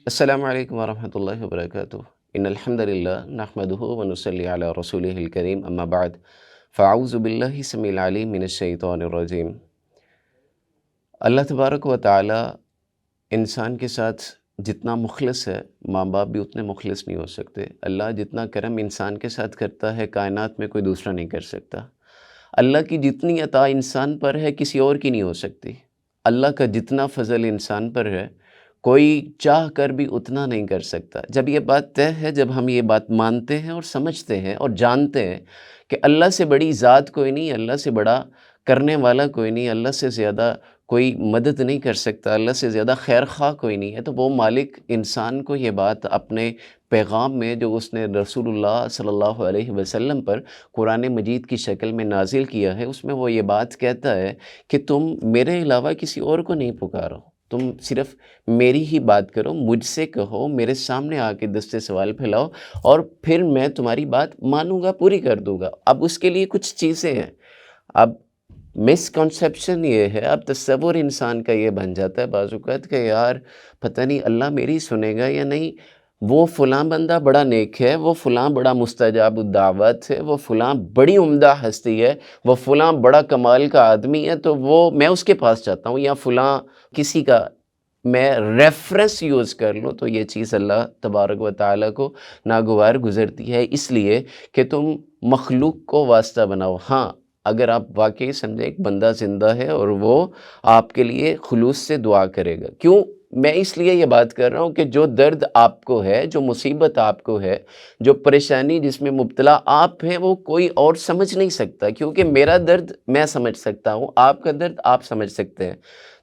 السلام علیکم ورحمۃ اللہ وبرکاتہ۔ ان الحمد للہ نحمدہ ونصلی علی رسولہ الکریم، اما بعد فاعوذ باللہ السمیع العلیم من الشیطان الرجیم۔ اللہ تبارک و تعالی انسان کے ساتھ جتنا مخلص ہے، ماں باپ بھی اتنے مخلص نہیں ہو سکتے۔ اللہ جتنا کرم انسان کے ساتھ کرتا ہے، کائنات میں کوئی دوسرا نہیں کر سکتا۔ اللہ کی جتنی عطا انسان پر ہے، کسی اور کی نہیں ہو سکتی۔ اللہ کا جتنا فضل انسان پر ہے، کوئی چاہ کر بھی اتنا نہیں کر سکتا۔ جب یہ بات طے ہے، جب ہم یہ بات مانتے ہیں اور سمجھتے ہیں اور جانتے ہیں کہ اللہ سے بڑی ذات کوئی نہیں، اللہ سے بڑا کرنے والا کوئی نہیں، اللہ سے زیادہ کوئی مدد نہیں کر سکتا، اللہ سے زیادہ خیر خواہ کوئی نہیں ہے، تو وہ مالک انسان کو یہ بات اپنے پیغام میں جو اس نے رسول اللہ صلی اللہ علیہ وسلم پر قرآن مجید کی شکل میں نازل کیا ہے، اس میں وہ یہ بات کہتا ہے کہ تم میرے علاوہ کسی اور کو نہیں پکارو، تم صرف میری ہی بات کرو، مجھ سے کہو، میرے سامنے آ کے دستے سوال پھیلاؤ، اور پھر میں تمہاری بات مانوں گا، پوری کر دوں گا۔ اب اس کے لیے کچھ چیزیں ہیں۔ اب مسکنسیپشن یہ ہے، اب تصور انسان کا یہ بن جاتا ہے بعض اوقات کہ یار پتہ نہیں اللہ میری سنے گا یا نہیں، وہ فلاں بندہ بڑا نیک ہے، وہ فلاں بڑا مستجاب الدعوت ہے، وہ فلاں بڑی عمدہ ہستی ہے، وہ فلاں بڑا کمال کا آدمی ہے، تو میں اس کے پاس جاتا ہوں، یا فلاں کسی کا میں ریفرنس یوز کر لوں، تو یہ چیز اللہ تبارک و تعالیٰ کو ناگوار گزرتی ہے، اس لیے کہ تم مخلوق کو واسطہ بناؤ۔ ہاں، اگر آپ واقعی سمجھیں ایک بندہ زندہ ہے اور وہ آپ کے لیے خلوص سے دعا کرے گا، کیوں میں اس لیے یہ بات کر رہا ہوں کہ جو درد آپ کو ہے، جو مصیبت آپ کو ہے، جو پریشانی جس میں مبتلا آپ ہیں، وہ کوئی اور سمجھ نہیں سکتا، کیونکہ میرا درد میں سمجھ سکتا ہوں، آپ کا درد آپ سمجھ سکتے ہیں۔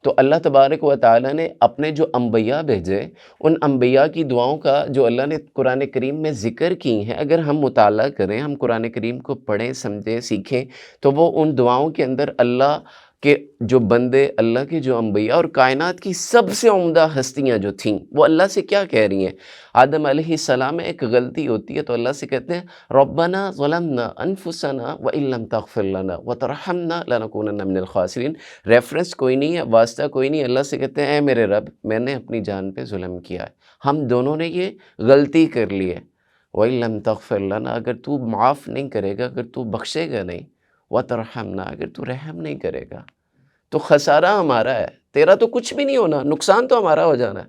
تو اللہ تبارک و تعالیٰ نے اپنے جو انبیاء بھیجے، ان انبیاء کی دعاؤں کا جو اللہ نے قرآن کریم میں ذکر کی ہیں، اگر ہم مطالعہ کریں، ہم قرآن کریم کو پڑھیں، سمجھیں، سیکھیں، تو وہ ان دعاؤں کے اندر اللہ کے جو بندے، اللہ کے جو انبیاء اور کائنات کی سب سے عمدہ ہستیاں جو تھیں، وہ اللہ سے کیا کہہ رہی ہیں۔ آدم علیہ السلام میں ایک غلطی ہوتی ہے تو اللہ سے کہتے ہیں ربنا ظلمنا انفسنا وان لم تغفر لنا وترحمنا لنکونن من الخاسرین۔ ریفرنس کوئی نہیں ہے، واسطہ کوئی نہیں، اللہ سے کہتے ہیں اے میرے رب، میں نے اپنی جان پہ ظلم کیا ہے، ہم دونوں نے یہ غلطی کر لی ہے۔ وَإِن لَمْ تَغْفِرْ لَنَا، اگر تو معاف نہیں کرے گا، اگر تو بخشے گا نہیں، وَتَرْحَمْنَا، اگر تو رحم نہیں کرے گا، تو خسارہ ہمارا ہے، تیرا تو کچھ بھی نہیں ہونا، نقصان تو ہمارا ہو جانا ہے۔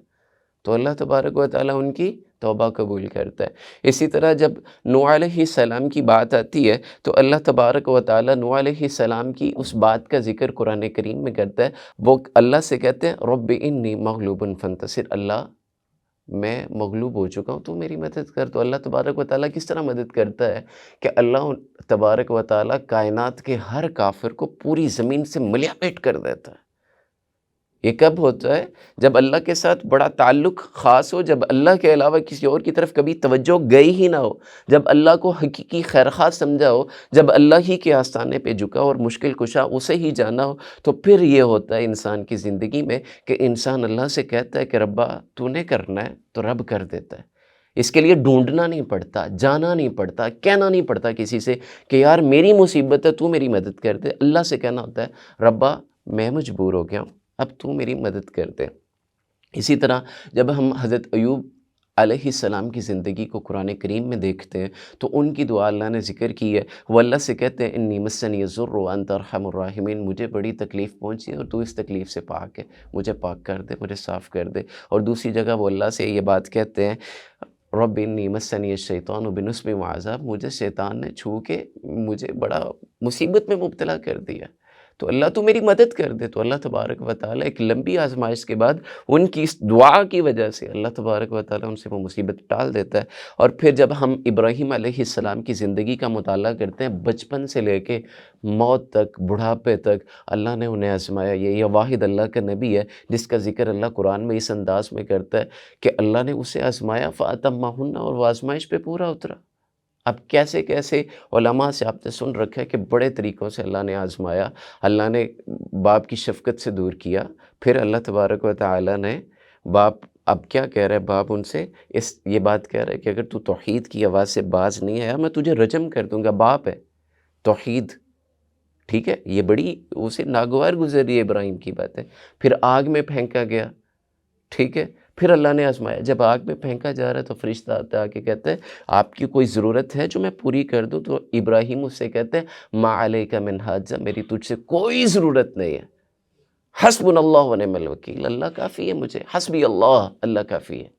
تو اللہ تبارک و تعالیٰ ان کی توبہ قبول کرتا ہے۔ اسی طرح جب نوح علیہ السلام کی بات آتی ہے تو اللہ تبارک و تعالیٰ نوح علیہ السلام کی اس بات کا ذکر قرآن کریم میں کرتا ہے، وہ اللہ سے کہتے ہیں رب انی مغلوب فانتصر، اللہ میں مغلوب ہو چکا ہوں، تو میری مدد کر۔ تو اللہ تبارک و تعالیٰ کس طرح مدد کرتا ہے کہ اللہ تبارک و تعالیٰ کائنات کے ہر کافر کو پوری زمین سے ملیا پیٹ کر دیتا ہے۔ یہ کب ہوتا ہے؟ جب اللہ کے ساتھ بڑا تعلق خاص ہو، جب اللہ کے علاوہ کسی اور کی طرف کبھی توجہ گئی ہی نہ ہو، جب اللہ کو حقیقی خیرخواہ سمجھا ہو، جب اللہ ہی کے آستانے پہ جھکا اور مشکل کشا اسے ہی جانا ہو، تو پھر یہ ہوتا ہے انسان کی زندگی میں کہ انسان اللہ سے کہتا ہے کہ ربا تو نے کرنا ہے، تو رب کر دیتا ہے۔ اس کے لیے ڈھونڈنا نہیں پڑتا، جانا نہیں پڑتا، کہنا نہیں پڑتا کسی سے کہ یار میری مصیبت ہے تو میری مدد کر دے۔ اللہ سے کہنا ہوتا ہے ربا میں مجبور ہو گیا ہوں، اب تو میری مدد کر دے۔ اسی طرح جب ہم حضرت ایوب علیہ السلام کی زندگی کو قرآن کریم میں دیکھتے ہیں تو ان کی دعا اللہ نے ذکر کی ہے، وہ اللہ سے کہتے ہیں انی مسنی الضر وانت ارحم الراحمین، مجھے بڑی تکلیف پہنچی ہے اور تو اس تکلیف سے پاک ہے، مجھے پاک کر دے، مجھے صاف کر دے۔ اور دوسری جگہ وہ اللہ سے یہ بات کہتے ہیں رب انی مسنی الشیطان بنصب وعذاب، مجھے شیطان نے چھو کے مجھے بڑا مصیبت میں مبتلا کر دیا، تو اللہ تو میری مدد کر دے۔ تو اللہ تبارک و تعالیٰ ایک لمبی آزمائش کے بعد ان کی اس دعا کی وجہ سے اللہ تبارک و تعالیٰ ان سے وہ مصیبت ٹال دیتا ہے۔ اور پھر جب ہم ابراہیم علیہ السلام کی زندگی کا مطالعہ کرتے ہیں، بچپن سے لے کے موت تک، بڑھاپے تک اللہ نے انہیں آزمایا۔ یہ واحد اللہ کا نبی ہے جس کا ذکر اللہ قرآن میں اس انداز میں کرتا ہے کہ اللہ نے اسے آزمایا فَأَتَمَّهُنَّ، اور وہ آزمائش پہ پورا اترا۔ اب کیسے کیسے علماء سے آپ نے سن رکھا ہے کہ بڑے طریقوں سے اللہ نے آزمایا، اللہ نے باپ کی شفقت سے دور کیا، پھر اللہ تبارک و تعالیٰ نے باپ، اب کیا کہہ رہا ہے باپ ان سے، یہ بات کہہ رہا ہے کہ اگر تو توحید کی آواز سے باز نہیں آیا میں تجھے رجم کر دوں گا۔ باپ ہے، توحید، ٹھیک ہے، یہ بڑی اسے ناگوار گزر رہی ہے ابراہیم کی بات ہے۔ پھر آگ میں پھینکا گیا، ٹھیک ہے، پھر اللہ نے آزمایا، جب آگ میں پھینکا جا رہا ہے تو فرشتہ آتا ہے آ کے کہتا ہے آپ کی کوئی ضرورت ہے جو میں پوری کر دوں؟ تو ابراہیم اس سے کہتے ہیں ما علیک من حاجہ، میری تجھ سے کوئی ضرورت نہیں ہے، حسبنا اللہ ونعم الوکیل، اللہ کافی ہے مجھے، حسبی اللہ، اللہ کافی ہے۔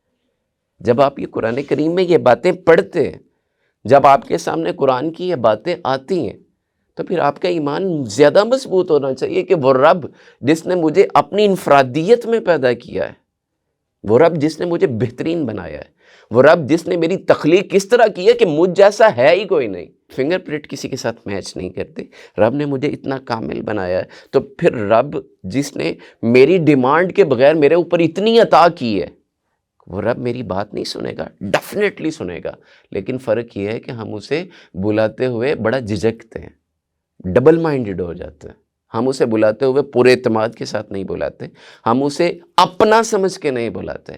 جب آپ یہ قرآن کریم میں یہ باتیں پڑھتے ہیں، جب آپ کے سامنے قرآن کی یہ باتیں آتی ہیں، تو پھر آپ کا ایمان زیادہ مضبوط ہونا چاہیے کہ وہ رب جس نے مجھے اپنی انفرادیت میں پیدا کیا ہے، وہ رب جس نے مجھے بہترین بنایا ہے، وہ رب جس نے میری تخلیق کس طرح کی ہے کہ مجھ جیسا ہے ہی کوئی نہیں، فنگر پرنٹ کسی کے ساتھ میچ نہیں کرتے، رب نے مجھے اتنا کامل بنایا ہے، تو پھر رب جس نے میری ڈیمانڈ کے بغیر میرے اوپر اتنی عطا کی ہے، وہ رب میری بات نہیں سنے گا؟ ڈیفینیٹلی سنے گا، لیکن فرق یہ ہے کہ ہم اسے بلاتے ہوئے بڑا جھجکتے ہیں، ڈبل مائنڈڈ ہو جاتے ہیں، ہم اسے بلاتے ہوئے پورے اعتماد کے ساتھ نہیں بلاتے، ہم اسے اپنا سمجھ کے نہیں بلاتے،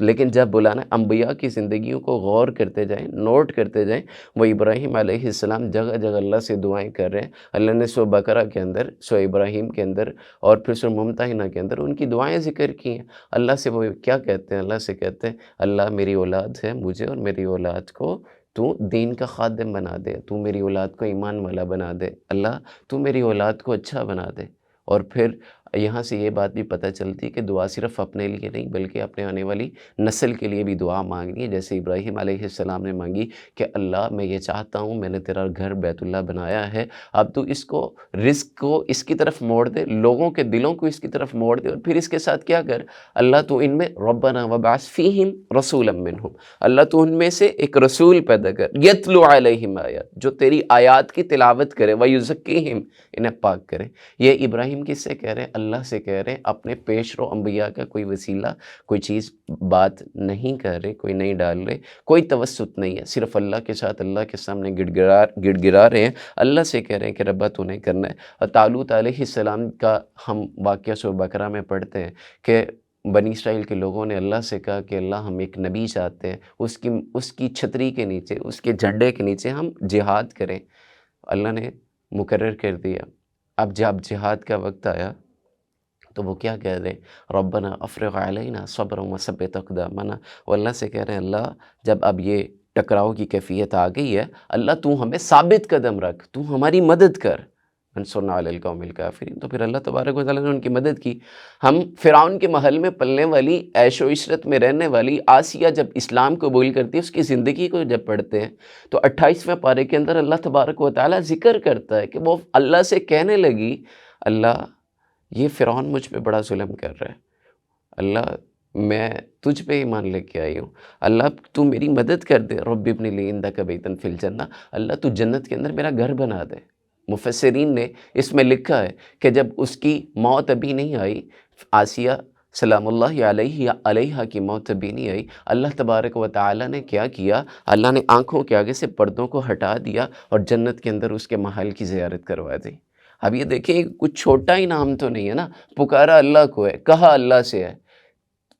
لیکن جب بلانا انبیاء کی زندگیوں کو غور کرتے جائیں، نوٹ کرتے جائیں، وہ ابراہیم علیہ السلام جگہ جگہ اللہ سے دعائیں کر رہے ہیں، اللہ نے سورہ بقرہ کے اندر، سورہ ابراہیم کے اندر اور پھر سورہ ممتحنہ کے اندر ان کی دعائیں ذکر کی ہیں۔ اللہ سے وہ کیا کہتے ہیں؟ اللہ سے کہتے ہیں اللہ میری اولاد ہے، مجھے اور میری اولاد کو تو دین کا خادم بنا دے، تو میری اولاد کو ایمان والا بنا دے، اللہ تو میری اولاد کو اچھا بنا دے۔ اور پھر یہاں سے یہ بات بھی پتہ چلتی ہے کہ دعا صرف اپنے لیے نہیں بلکہ اپنے آنے والی نسل کے لیے بھی دعا مانگنی ہے، جیسے ابراہیم علیہ السلام نے مانگی کہ اللہ میں یہ چاہتا ہوں، میں نے تیرا گھر بیت اللہ بنایا ہے، اب تو اس کو، رزق کو اس کی طرف موڑ دے، لوگوں کے دلوں کو اس کی طرف موڑ دے، اور پھر اس کے ساتھ کیا کر، اللہ تو ان میں ربنا وبعث فیہم رسولا منہم، اللہ تو ان میں سے ایک رسول پیدا کر، یتلو علیہم آیات، جو تیری آیات کی تلاوت کرے، ویزکیہم، انہیں پاک کرے۔ یہ ابراہیم کس سے کہہ رہے ہیں؟ اللہ سے کہہ رہے ہیں، اپنے پیش رو انبیاء کا کوئی وسیلہ، کوئی چیز بات نہیں کر رہے، کوئی نہیں ڈال رہے، کوئی توسط نہیں ہے، صرف اللہ کے ساتھ اللہ کے سامنے گڑ گڑا رہے ہیں، اللہ سے کہہ رہے ہیں کہ ربا تو نہیں کرنا ہے۔ اور طالوت علیہ السلام کا ہم واقعہ سورہ بقرہ میں پڑھتے ہیں کہ بنی اسرائیل کے لوگوں نے اللہ سے کہا کہ اللہ ہم ایک نبی چاہتے ہیں، اس کی چھتری کے نیچے، اس کے جھنڈے کے نیچے ہم جہاد کریں، اللہ نے مقرر کر دیا۔ اب جب جہاد کا وقت آیا تو وہ کیا کہہ رہے ہیں؟ ربنا افرغ علینا صبرا وثبت اقدامنا، وہ اللہ سے کہہ رہے ہیں اللہ جب اب یہ ٹکراؤ کی کیفیت آ گئی ہے، اللہ تو ہمیں ثابت قدم رکھ، تو ہماری مدد کر، انصرنا علی القوم الکافرین۔ تو پھر اللہ تبارک و تعالیٰ نے ان کی مدد کی۔ ہم فرعون کے محل میں پلنے والی، عیش و عشرت میں رہنے والی آسیہ جب اسلام قبول کرتی ہے، اس کی زندگی کو جب پڑھتے ہیں تو 28ویں پارے کے اندر اللہ تبارک و تعالیٰ ذکر کرتا ہے کہ وہ اللہ سے کہنے لگی اللہ یہ فرعون مجھ پہ بڑا ظلم کر رہا ہے، اللہ میں تجھ پہ ایمان لے کے آئی ہوں، اللہ تو میری مدد کر دے، رب ابن لی عندک بیتا فی الجنہ، اللہ تو جنت کے اندر میرا گھر بنا دے۔ مفسرین نے اس میں لکھا ہے کہ جب اس کی موت ابھی نہیں آئی، آسیہ سلام اللہ علیہا کی موت ابھی نہیں آئی، اللہ تبارک و تعالیٰ نے کیا کیا؟ اللہ نے آنکھوں کے آگے سے پردوں کو ہٹا دیا اور جنت کے اندر اس کے محل کی زیارت کروا دی۔ اب یہ دیکھیں کچھ چھوٹا ہی نام تو نہیں ہے نا، پکارا اللہ کو ہے، کہا اللہ سے ہے،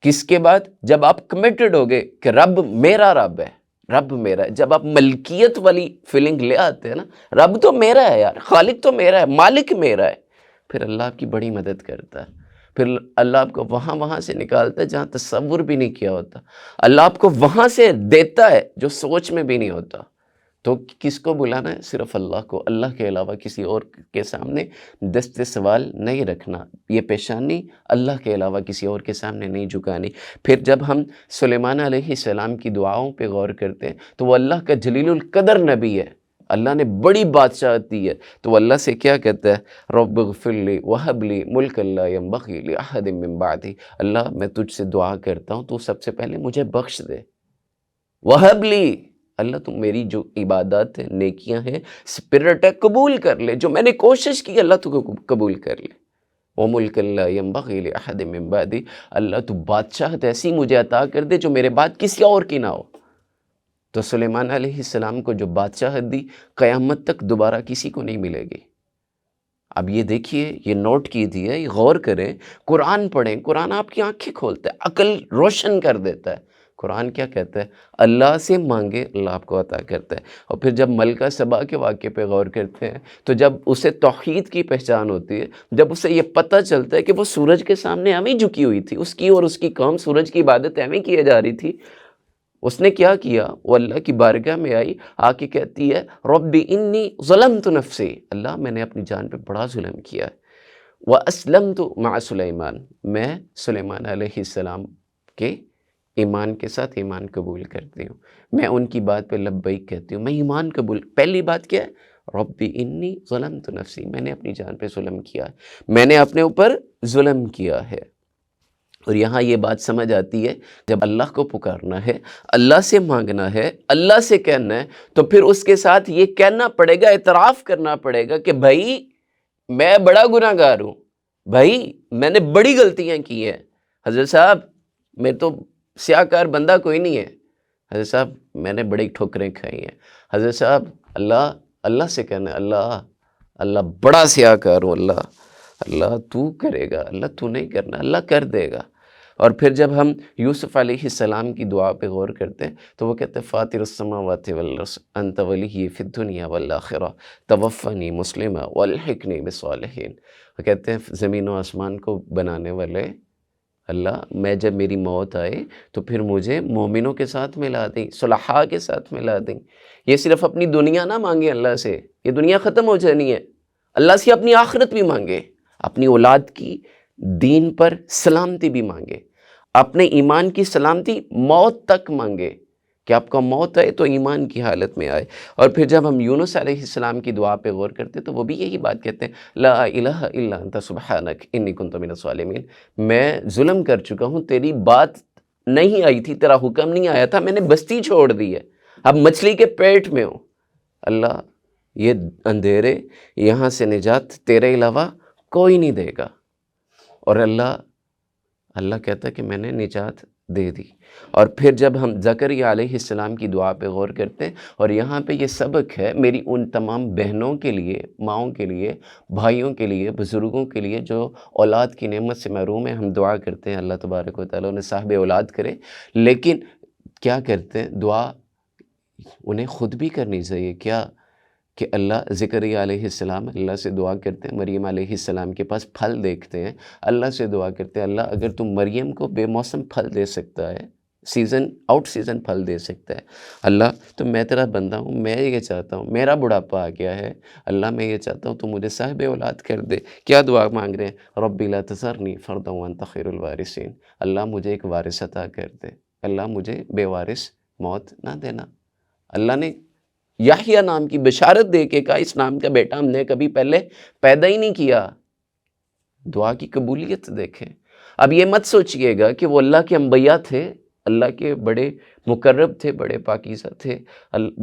کس کے بعد؟ جب آپ کمیٹڈ ہو گئے کہ رب میرا رب ہے، رب میرا ہے، جب آپ ملکیت والی فیلنگ لے آتے ہیں نا، رب تو میرا ہے یار، خالق تو میرا ہے، مالک میرا ہے، پھر اللہ آپ کی بڑی مدد کرتا ہے، پھر اللہ آپ کو وہاں سے نکالتا ہے جہاں تصور بھی نہیں کیا ہوتا، اللہ آپ کو وہاں سے دیتا ہے جو سوچ میں بھی نہیں ہوتا۔ تو کس کو بلانا ہے؟ صرف اللہ کو، اللہ کے علاوہ کسی اور کے سامنے دست سوال نہیں رکھنا، یہ پیشانی اللہ کے علاوہ کسی اور کے سامنے نہیں جھکانی۔ پھر جب ہم سلیمان علیہ السلام کی دعاؤں پہ غور کرتے ہیں تو وہ اللہ کا جلیل القدر نبی ہے، اللہ نے بڑی بادشاہت دی ہے، تو وہ اللہ سے کیا کہتا ہے؟ رب اغفر لی وہب لی ملک لا ینبغی لأحد من بعدی، اللہ میں تجھ سے دعا کرتا ہوں تو سب سے پہلے مجھے بخش دے، وہب لی، اللہ تم میری جو عبادات ہیں، نیکیاں ہیں، اسپرٹ ہے، قبول کر لے، جو میں نے کوشش کی اللہ تو قبول کر لے، وَمُلْكَ لَا يَنبَغِي لِأَحَدٍ مِّن بَعْدِي، اللہ تو بادشاہت ایسی مجھے عطا کر دے جو میرے بعد کسی اور کی نہ ہو۔ تو سلیمان علیہ السلام کو جو بادشاہت دی قیامت تک دوبارہ کسی کو نہیں ملے گی۔ اب یہ دیکھیے، یہ نوٹ کیجیے، یہ غور کریں، قرآن پڑھیں، قرآن آپ کی آنکھیں کھولتا ہے، عقل روشن کر دیتا ہے، قرآن کیا کہتا ہے؟ اللہ سے مانگے اللہ آپ کو عطا کرتا ہے۔ اور پھر جب ملکہ سبا کے واقعے پہ غور کرتے ہیں تو جب اسے توحید کی پہچان ہوتی ہے، جب اسے یہ پتہ چلتا ہے کہ وہ سورج کے سامنے ہمیں جھکی ہوئی تھی، اس کی اور اس کی قوم سورج کی عبادت ہمیں کیے جا رہی تھی، اس نے کیا کیا؟ وہ اللہ کی بارگاہ میں آئی، آ کے کہتی ہے رب انی ظلمت نفسی، اللہ میں نے اپنی جان پہ بڑا ظلم کیا ہے، وَأَسْلَمْتُ مع سلیمان، میں سلیمان علیہ السلام کے ایمان کے ساتھ ایمان قبول کرتی ہوں، میں ان کی بات پہ لبیک کہتی ہوں، میں ایمان قبول۔ پہلی بات کیا ہے؟ رب انی ظلمت نفسی، میں نے اپنی جان پہ ظلم کیا ہے، میں نے اپنے اوپر ظلم کیا ہے۔ اور یہاں یہ بات سمجھ آتی ہے جب اللہ کو پکارنا ہے، اللہ سے مانگنا ہے، اللہ سے کہنا ہے، تو پھر اس کے ساتھ یہ کہنا پڑے گا، اعتراف کرنا پڑے گا کہ بھائی میں بڑا گناہ گار ہوں، بھائی میں نے بڑی غلطیاں کی ہیں، حضرت صاحب میں تو سیاہ کار بندہ کوئی نہیں ہے، حضرت صاحب میں نے بڑی ٹھوکریں کھائی ہیں، حضرت صاحب اللہ سے کہنا ہے اللہ بڑا سیاہ کار ہوں، اللہ تو کرے گا، اللہ تو نہیں کرنا، اللہ کر دے گا۔ اور پھر جب ہم یوسف علیہ السلام کی دعا پہ غور کرتے ہیں تو وہ کہتے ہیں فاطر السماوات والارض انت ولی فی الدنیا والآخرہ توفنی مسلمہ والحقنی بالصالحین۔ وہ کہتے ہیں زمین و آسمان کو بنانے والے اللہ، میں جب میری موت آئے تو پھر مجھے مومنوں کے ساتھ ملا دیں، صلحاء کے ساتھ ملا دیں۔ یہ صرف اپنی دنیا نہ مانگے اللہ سے، یہ دنیا ختم ہو جانی ہے، اللہ سے اپنی آخرت بھی مانگے، اپنی اولاد کی دین پر سلامتی بھی مانگے، اپنے ایمان کی سلامتی موت تک مانگے کہ آپ کا موت آئے تو ایمان کی حالت میں آئے۔ اور پھر جب ہم یونس علیہ السلام کی دعا پہ غور کرتے تو وہ بھی یہی بات کہتے ہیں لا الہ الا انت سبحانک انی کنت من الظالمین، میں ظلم کر چکا ہوں، تیری بات نہیں آئی تھی، تیرا حکم نہیں آیا تھا، میں نے بستی چھوڑ دی ہے، اب مچھلی کے پیٹ میں ہوں، اللہ یہ اندھیرے یہاں سے نجات تیرے علاوہ کوئی نہیں دے گا۔ اور اللہ کہتا ہے کہ میں نے نجات دے دی۔ اور پھر جب ہم زکریا علیہ السلام کی دعا پہ غور کرتے ہیں، اور یہاں پہ یہ سبق ہے میری ان تمام بہنوں کے لیے، ماؤں کے لیے، بھائیوں کے لیے، بزرگوں کے لیے جو اولاد کی نعمت سے محروم ہیں، ہم دعا کرتے ہیں اللہ تبارک و تعالیٰ انہیں صاحب اولاد کرے، لیکن کیا کرتے ہیں؟ دعا انہیں خود بھی کرنی چاہیے کیا کہ اللہ، زکریا علیہ السلام اللہ سے دعا کرتے ہیں، مریم علیہ السلام کے پاس پھل دیکھتے ہیں، اللہ سے دعا کرتے ہیں اللہ اگر تم مریم کو بے موسم پھل دے سکتا ہے، آؤٹ سیزن پھل دے سکتا ہے، اللہ تو میں تیرا بندہ ہوں، میں یہ چاہتا ہوں، میرا بڑھاپا آ گیا ہے، اللہ میں یہ چاہتا ہوں تو مجھے صاحب اولاد کر دے۔ کیا دعا مانگ رہے ہیں؟ رب لا تذرنی فردا وانت خیر الوارثین، اللہ مجھے ایک وارث عطا کر دے، اللہ مجھے بے وارث موت نہ دینا۔ اللہ نے یحییٰ نام کی بشارت دے کے کہا اس نام کا بیٹا ہم نے کبھی پہلے پیدا ہی نہیں کیا۔ دعا کی قبولیت دیکھیں۔ اب یہ مت سوچئے گا کہ وہ اللہ کے انبیاء تھے، اللہ کے بڑے مقرب تھے، بڑے پاکیزہ تھے،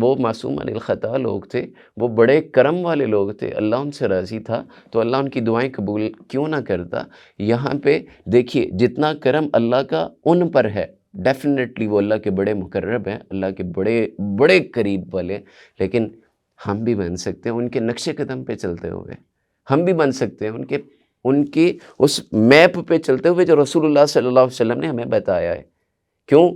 وہ معصوم عن الخطا لوگ تھے، وہ بڑے کرم والے لوگ تھے، اللہ ان سے راضی تھا تو اللہ ان کی دعائیں قبول کیوں نہ کرتا۔ یہاں پہ دیکھیے جتنا کرم اللہ کا ان پر ہے، ڈیفینیٹلی وہ اللہ کے بڑے مقرب ہیں، اللہ کے بڑے بڑے قریب والے، لیکن ہم بھی بن سکتے ہیں ان کے نقش قدم پہ چلتے ہوئے، ہم بھی بن سکتے ہیں ان کے اس میپ پہ چلتے ہوئے جو رسول اللہ صلی اللہ علیہ وسلم نے ہمیں بتایا ہے۔ کیوں؟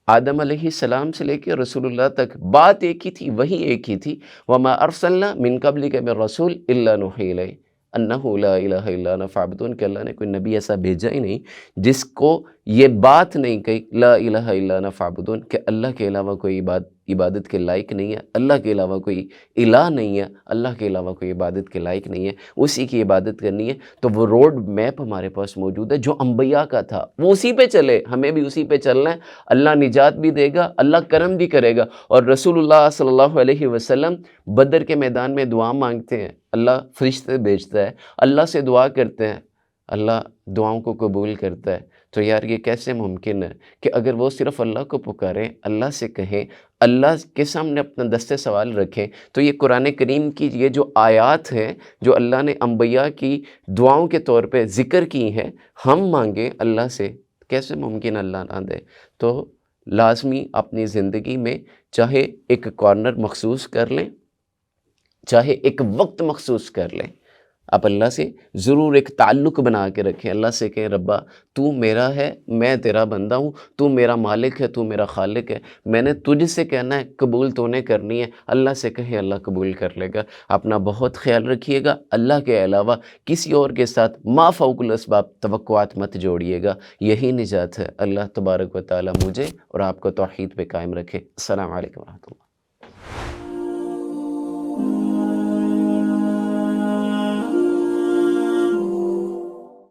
آدم علیہ السلام سے لے کے رسول اللہ تک بات ایک ہی تھی، وہی ایک ہی تھی، وَمَا أَرْسَلْنَا مِن قَبْلِكَ مِن رَسُولٍ إِلَّا نُوحِي إِلَيْهِ أَنَّهُ لَا إِلَهَ إِلَّا أَنَا فَاعْبُدُونِ، کہ اللہ نے کوئی نبی ایسا بھیجا ہی نہیں جس کو یہ بات نہیں کہی لا الہ الا انا فاعبدون، کہ اللہ کے علاوہ کوئی عبادت کے لائق نہیں ہے، اللہ کے علاوہ کوئی الہ نہیں ہے، اللہ کے علاوہ کوئی عبادت کے لائق نہیں ہے، اسی کی عبادت کرنی ہے۔ تو وہ روڈ میپ ہمارے پاس موجود ہے جو انبیاء کا تھا، وہ اسی پہ چلے، ہمیں بھی اسی پہ چلنا ہے، اللہ نجات بھی دے گا، اللہ کرم بھی کرے گا۔ اور رسول اللہ صلی اللہ علیہ وسلم بدر کے میدان میں دعا مانگتے ہیں، اللہ فرشتے بھیجتا ہے، اللہ سے دعا کرتے ہیں، اللہ دعاؤں کو قبول کرتا ہے۔ تو یار یہ کیسے ممکن ہے کہ اگر وہ صرف اللہ کو پکاریں، اللہ سے کہیں، اللہ کے سامنے اپنا دست سوال رکھیں، تو یہ قرآن کریم کی یہ جو آیات ہیں جو اللہ نے انبیاء کی دعاؤں کے طور پہ ذکر کی ہیں، ہم مانگیں اللہ سے، کیسے ممکن اللہ نہ دے؟ تو لازمی اپنی زندگی میں چاہے ایک کارنر مخصوص کر لیں، چاہے ایک وقت مخصوص کر لیں، آپ اللہ سے ضرور ایک تعلق بنا کے رکھیں، اللہ سے کہیں ربا تو میرا ہے، میں تیرا بندہ ہوں، تو میرا مالک ہے، تو میرا خالق ہے، میں نے تجھ سے کہنا ہے، قبول تو نے کرنی ہے، اللہ سے کہیں اللہ قبول کر لے گا۔ اپنا بہت خیال رکھیے گا، اللہ کے علاوہ کسی اور کے ساتھ ما فوق الاسباب توقعات مت جوڑیے گا، یہی نجات ہے۔ اللہ تبارک و تعالی مجھے اور آپ کو توحید پہ قائم رکھے۔ السلام علیکم ورحمۃ اللہ۔